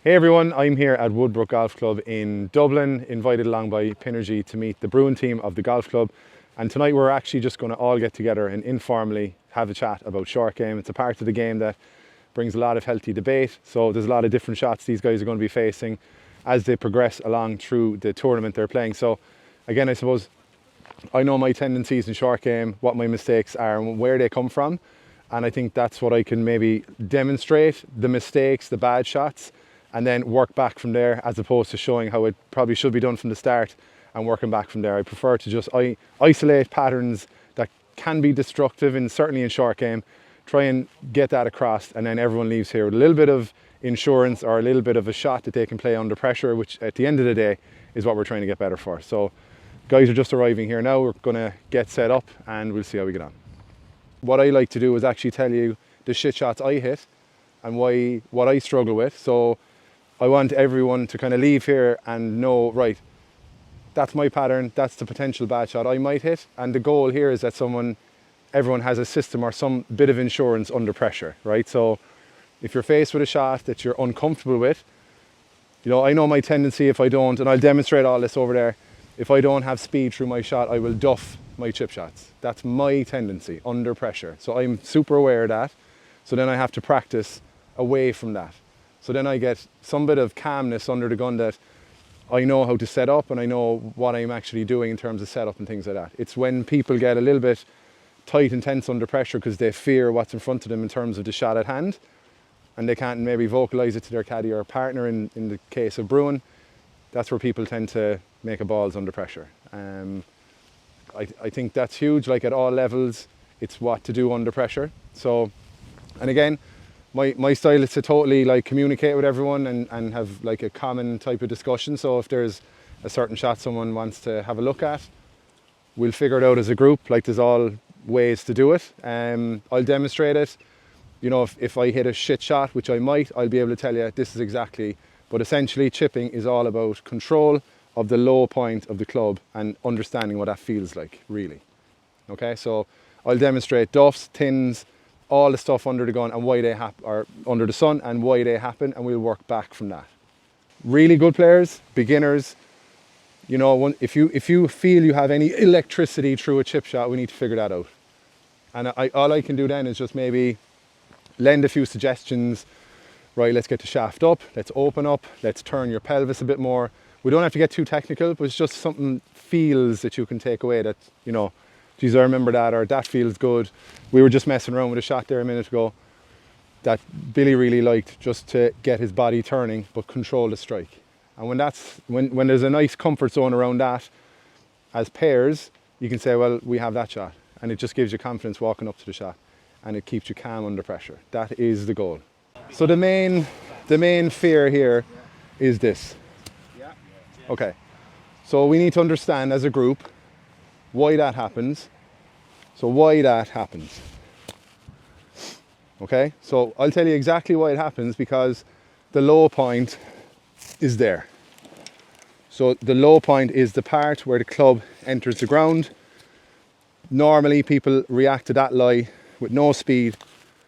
Hey everyone, I'm here at Woodbrook Golf Club in Dublin, invited along by Pinergy to meet the Bruen team of the golf club. And tonight we're actually just going to all get together and informally have a chat about short game. It's a part of the game that brings a lot of healthy debate. So there's a lot of different shots these guys are going to be facing as they progress along through the tournament they're playing. So again, I suppose I know my tendencies in short game, what my mistakes are and where they come from. And I think that's what I can maybe demonstrate, the mistakes, the bad shots, and then work back from there, as opposed to showing how it probably should be done from the start and working back from there. I prefer to just isolate patterns that can be destructive, and certainly in short game, try and get that across, and then everyone leaves here with a little bit of insurance or a little bit of a shot that they can play under pressure, which at the end of the day is what we're trying to get better for. So guys are just arriving here now. We're going to get set up and we'll see how we get on. What I like to do is actually tell you the shit shots I hit and what I struggle with. So I want everyone to kind of leave here and know, right, that's my pattern, that's the potential bad shot I might hit. And the goal here is that everyone has a system or some bit of insurance under pressure, right? So if you're faced with a shot that you're uncomfortable with, you know, I know my tendency if I don't, and I'll demonstrate all this over there, if I don't have speed through my shot, I will duff my chip shots. That's my tendency under pressure. So I'm super aware of that. So then I have to practice away from that. So then I get some bit of calmness under the gun that I know how to set up and I know what I'm actually doing in terms of setup and things like that. It's when people get a little bit tight and tense under pressure because they fear what's in front of them in terms of the shot at hand, and they can't maybe vocalize it to their caddy or partner in the case of Bruen. That's where people tend to make a balls under pressure. I think that's huge, like at all levels, it's what to do under pressure. So, and again, my style is to totally like communicate with everyone and have like a common type of discussion. So if there's a certain shot someone wants to have a look at, we'll figure it out as a group. Like there's all ways to do it. I'll demonstrate it. You know, if I hit a shit shot, which I might, I'll be able to tell you this is exactly. But essentially chipping is all about control of the low point of the club and understanding what that feels like, really. Okay, so I'll demonstrate duffs, tins, all the stuff under the gun and why they happen, or under the sun and why they happen, and we'll work back from that. Really good players, beginners, you know, if you feel you have any electricity through a chip shot, we need to figure that out. And all I can do then is just maybe lend a few suggestions. Right, let's get the shaft up, let's open up, let's turn your pelvis a bit more. We don't have to get too technical, but it's just something feels that you can take away that, you know, geez, I remember that, or that feels good. We were just messing around with a shot there a minute ago that Billy really liked, just to get his body turning, but control the strike. And when there's a nice comfort zone around that, as pairs, you can say, well, we have that shot. And it just gives you confidence walking up to the shot, and it keeps you calm under pressure. That is the goal. So the main fear here is this. Okay, so we need to understand as a group why that happens. So why that happens. Okay, so I'll tell you exactly why it happens, because the low point is there. So the low point is the part where the club enters the ground. Normally people react to that lie with no speed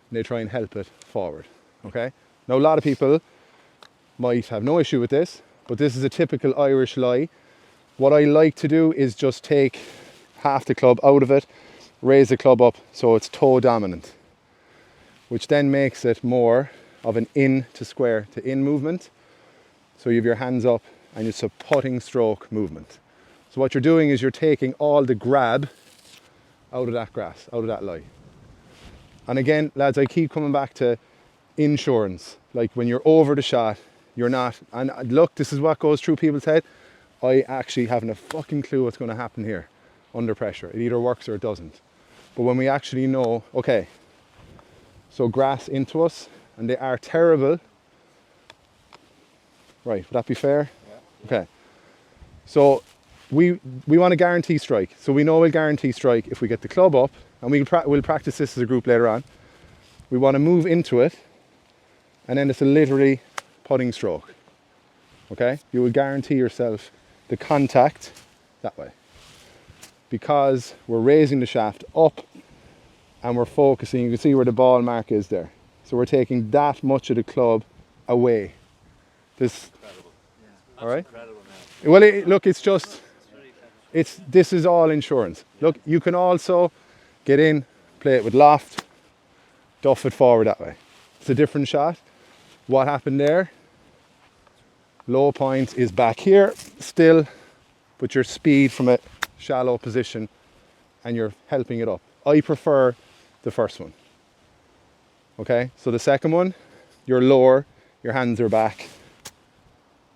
and they try and help it forward. Okay, now a lot of people might have no issue with this, but this is a typical Irish lie. What I like to do is just take half the club out of it, raise the club up so it's toe dominant, which then makes it more of an in to square to in movement. So you have your hands up and it's a putting stroke movement. So what you're doing is you're taking all the grab out of that grass, out of that lie. And again, lads, I keep coming back to insurance. Like when you're over the shot, you're not, and look, this is what goes through people's head. I actually haven't a fucking clue what's going to happen here under pressure. It either works or it doesn't. But when we actually know, okay, so grass into us, and they are terrible. Right, would that be fair? Yeah. Okay. So we want to guarantee strike. So we know we'll guarantee strike if we get the club up, and we'll practice this as a group later on. We want to move into it, and then it's a literally putting stroke. Okay, you will guarantee yourself the contact that way, because we're raising the shaft up and we're focusing. You can see where the ball mark is there. So we're taking that much of the club away This, Yeah. all right? Incredible, man. Well, look, it's just, this is all insurance. Look, you can also get in, play it with loft, duff it forward that way. It's a different shot. What happened there? Low point is back here still, but your speed from a shallow position and you're helping it up. I prefer the first one. Okay, so the second one, you're lower, your hands are back.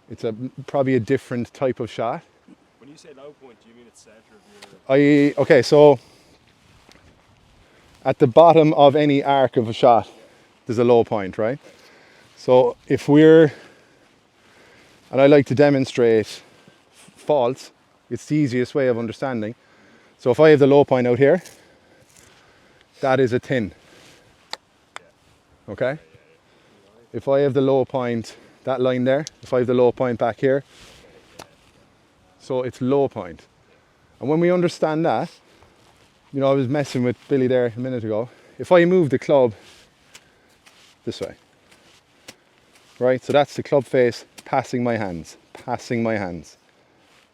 It's probably a different type of shot. When you say low point, do you mean it's center of your... Okay, so at the bottom of any arc of a shot, there's a low point, right? So if we're, and I like to demonstrate faults, it's the easiest way of understanding. So if I have the low point out here, that is a thin. Okay? If I have the low point, that line there, if I have the low point back here, so it's low point. And when we understand that, you know, I was messing with Billy there a minute ago. If I move the club this way, right? So that's the club face passing my hands,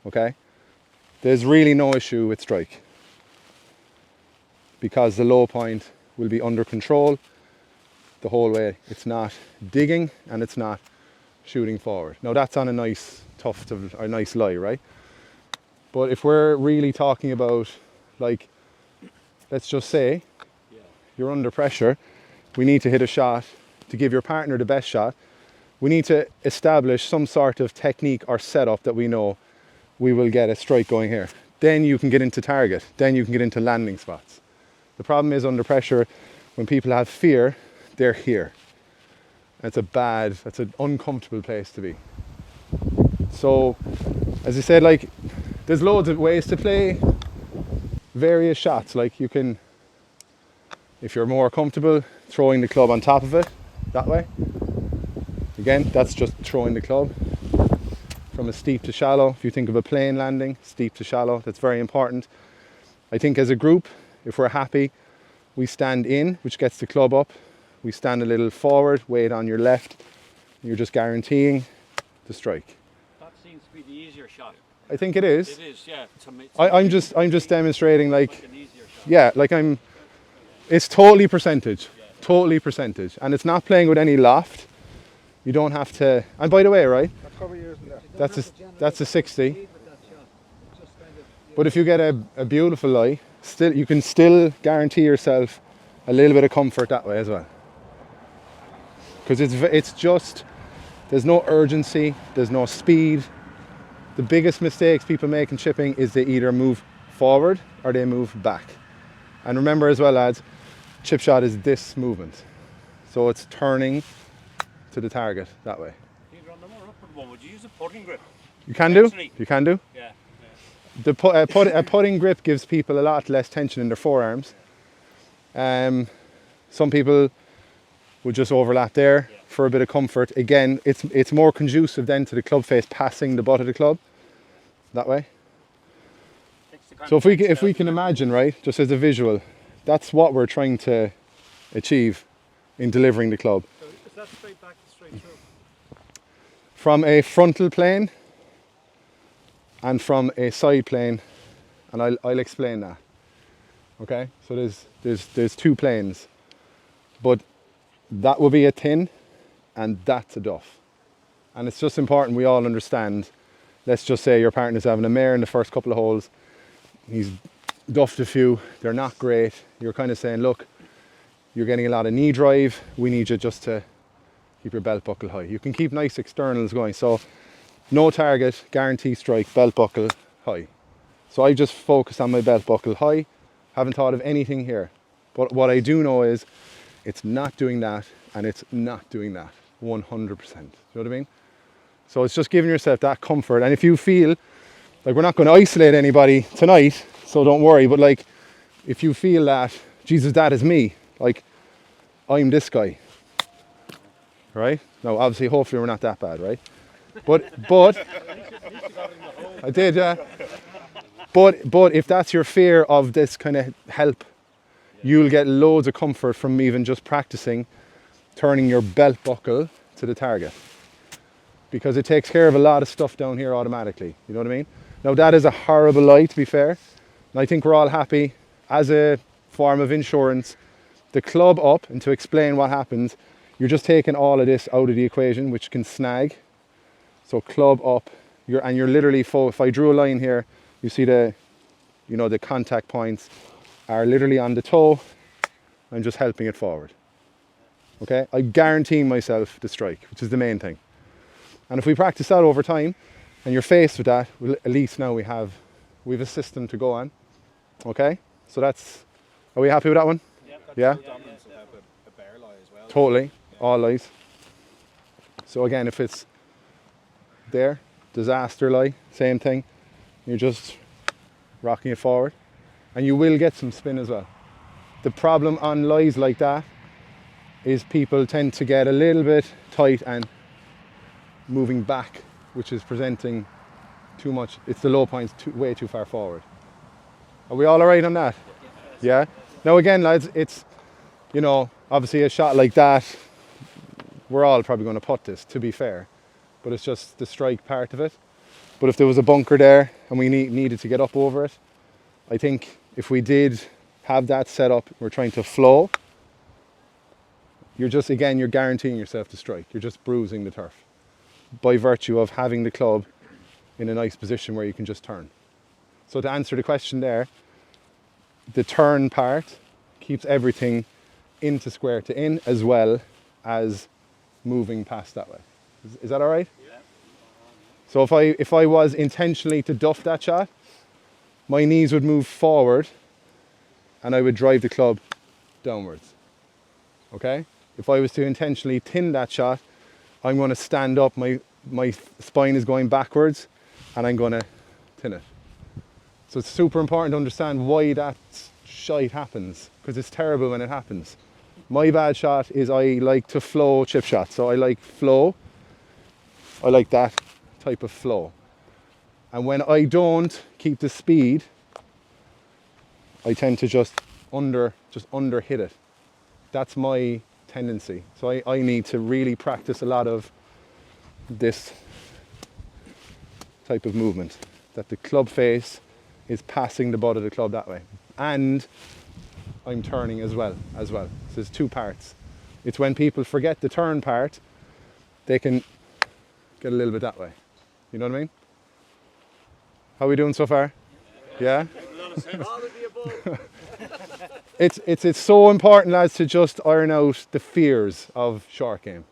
okay? There's really no issue with strike because the low point will be under control the whole way. It's not digging and it's not shooting forward. Now that's on a nice tuft of, or nice lie, right? But if we're really talking about, like, let's just say you're under pressure, we need to hit a shot to give your partner the best shot. We need to establish some sort of technique or setup that we know we will get a strike going here. Then you can get into target. Then you can get into landing spots. The problem is under pressure, when people have fear, they're here. That's an uncomfortable place to be. So, as I said, like, there's loads of ways to play various shots. Like, you can, if you're more comfortable, throwing the club on top of it, that way. Again, that's just throwing the club from a steep to shallow. If you think of a plane landing, steep to shallow, that's very important. I think as a group, if we're happy, we stand in, which gets the club up. We stand a little forward, weight on your left. You're just guaranteeing the strike. That seems to be the easier shot. I think it is. It is, yeah. I'm just demonstrating, like an easier shot. yeah, like it's totally percentage, and it's not playing with any loft. You don't have to. And by the way, right? That's a 60. But if you get a beautiful lie, still you can still guarantee yourself a little bit of comfort that way as well. Because it's just, there's no urgency, there's no speed. The biggest mistakes people make in chipping is they either move forward or they move back. And remember as well, lads, chip shot is this movement. So it's turning to the target that way. Either on the more upward one, would you use a putting grip? You can do. You can do. Yeah. A putting grip gives people a lot less tension in their forearms. Some people would just overlap there for a bit of comfort. Again, it's more conducive then to the club face passing the butt of the club that way. So if we can imagine, right, just as a visual, that's what we're trying to achieve in delivering the club. So is that straight back and straight through? From a frontal plane and from a side plane, and I'll explain that. Okay, so there's two planes, but that will be a thin and that's a duff. And it's just important we all understand, let's just say your partner's having a mare in the first couple of holes, he's duffed a few, they're not great, you're kind of saying, look, you're getting a lot of knee drive, we need you just to keep your belt buckle high. You can keep nice externals going, so no target, guarantee strike, belt buckle high. So I just focus on my belt buckle high, haven't thought of anything here. But what I do know is it's not doing that and it's not doing that 100%. You know what I mean? So it's just giving yourself that comfort. And if you feel like, we're not going to isolate anybody tonight, so don't worry, but like if you feel that, Jesus, that is me, like I'm this guy, right? Now obviously hopefully we're not that bad, right? But I did, yeah. But if that's your fear of this kind of help, you'll get loads of comfort from even just practicing turning your belt buckle to the target. because it takes care of a lot of stuff down here automatically. You know what I mean? Now that is a horrible lie, to be fair. And I think we're all happy as a form of insurance. The club up, and to explain what happens, you're just taking all of this out of the equation, which can snag. So club up, you're literally if I drew a line here, you see the contact points are literally on the toe. I'm just helping it forward. Okay, I'm guaranteeing myself the strike, which is the main thing. And if we practice that over time, and you're faced with that, well, at least now we have a system to go on. Okay, so are we happy with that one? Yeah. Dominance will have a bear lie as well. Totally, all lies. So again, if it's there, disaster lie, same thing. You're just rocking it forward, and you will get some spin as well. The problem on lies like that is people tend to get a little bit tight and moving back, which is presenting too much. It's the low points way too far forward. Are we all alright on that? Yeah? Now again, lads, it's, obviously a shot like that, we're all probably going to putt this, to be fair. But it's just the strike part of it. But if there was a bunker there and we needed to get up over it, I think if we did have that set up, we're trying to flow, you're guaranteeing yourself to strike. You're just bruising the turf by virtue of having the club in a nice position where you can just turn. So to answer the question there, the turn part keeps everything into square to in, as well as moving past that way. Is that all right? Yeah. So if I was intentionally to duff that shot, my knees would move forward and I would drive the club downwards. Okay? If I was to intentionally tin that shot, I'm going to stand up, my spine is going backwards, and I'm going to tin it. So it's super important to understand why that shite happens, because it's terrible when it happens. My bad shot is I like to flow chip shots. So I like flow. I like that type of flow. And when I don't keep the speed, I tend to just under hit it. That's my tendency. So I need to really practice a lot of this type of movement, that the club face is passing the butt of the club that way, and I'm turning as well. So there's two parts. It's when people forget the turn part, they can get a little bit that way. You know what I mean? How are we doing so far? Yeah? It's so important, lads, to just iron out the fears of short game.